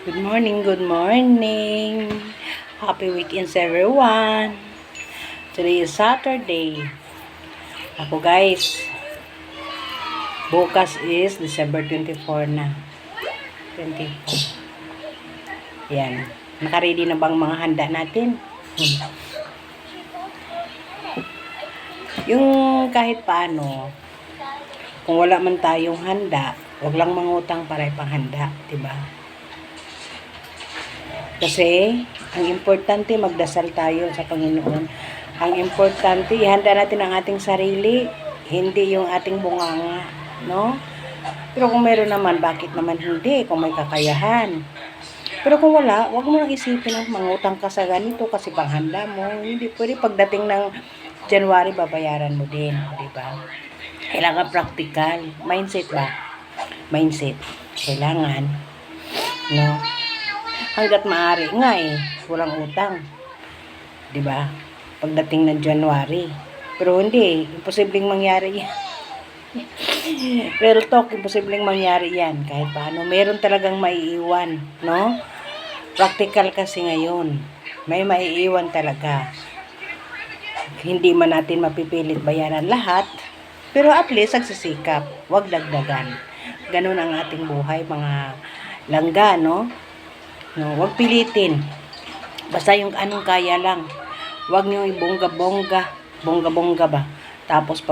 Good morning, good morning. Happy weekends everyone. Today is Saturday. Ako guys, bukas is December 24 na. 24. Yan. Nakaready na bang mga handa natin? Yung kahit paano, kung wala man tayong handa, wag lang mangutang para ipanghanda, 'di ba? Kasi, ang importante magdasal tayo sa Panginoon. Ang importante, ihanda natin ang ating sarili, hindi yung ating bunganga, no? Pero kung meron naman, bakit naman hindi? Kung may kakayahan. Pero kung wala, wag mo nang isipin ang mangutang ka sa ganito kasi panghanda mo. Hindi pwede pagdating ng January, babayaran mo din, di ba? Kailangan practical. Mindset ba? Mindset. Kailangan, no? Hanggat maaari nga walang utang. 'Di ba? Pagdating ng January. Pero hindi, imposibleng mangyari 'yan. Real talk, imposibleng mangyari 'yan. Kahit paano, meron talagang maiiwan, no? Practical kasi ngayon. May maiiwan talaga. Hindi man natin mapipilit bayaran lahat, pero at least nagsisikap, 'wag dagdagan. Ganun ang ating buhay, mga langga, no? No, wag pilitin. Basta yung anong kaya lang. Wag niyo ibongga-bongga, bongga-bongga ba. Tapos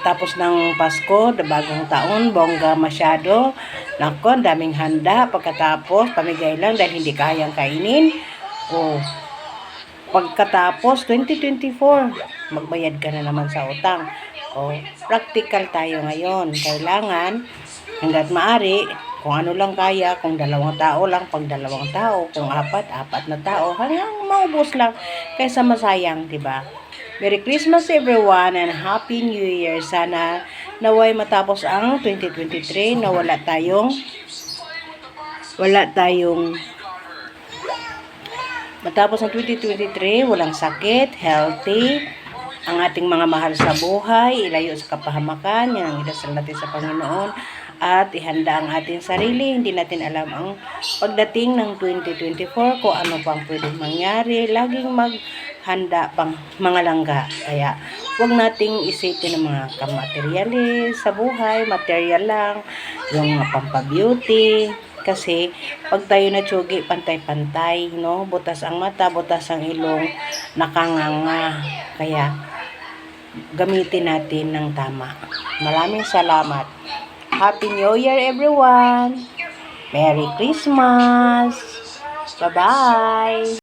tapos ng Pasko, bagong taon, bongga masyado. Nako, daming handa pagkatapos pamigay lang dahil hindi kayang kainin. O pagkatapos 2024, magbayad ka na naman sa utang. O practical tayo ngayon. Kailangan hangga't maaari, kung ano lang kaya, kung 2 tao lang, pag 2 tao, kung 4 na tao, hanggang maubos lang kaysa masayang, di ba? Merry Christmas everyone and Happy New Year. Sana naway matapos ang 2023 na wala tayong matapos ang 2023, walang sakit, healthy, ang ating mga mahal sa buhay, ilayo sa kapahamakan, yan ang idasal natin sa Panginoon, at ihanda ang ating sarili. Hindi natin alam ang pagdating ng 2024, kung ano pang pwedeng mangyari. Laging maghanda pang mga langga. Kaya, huwag nating isipin ng mga kamaterialis sa buhay, material lang, yung mga pampabeauty. Kasi, pag tayo natsugi, pantay-pantay, no? Butas ang mata, butas ang ilong, nakanganga. Kaya, gamitin natin ng tama. Maraming salamat. Happy New Year everyone! Merry Christmas! Bye-bye!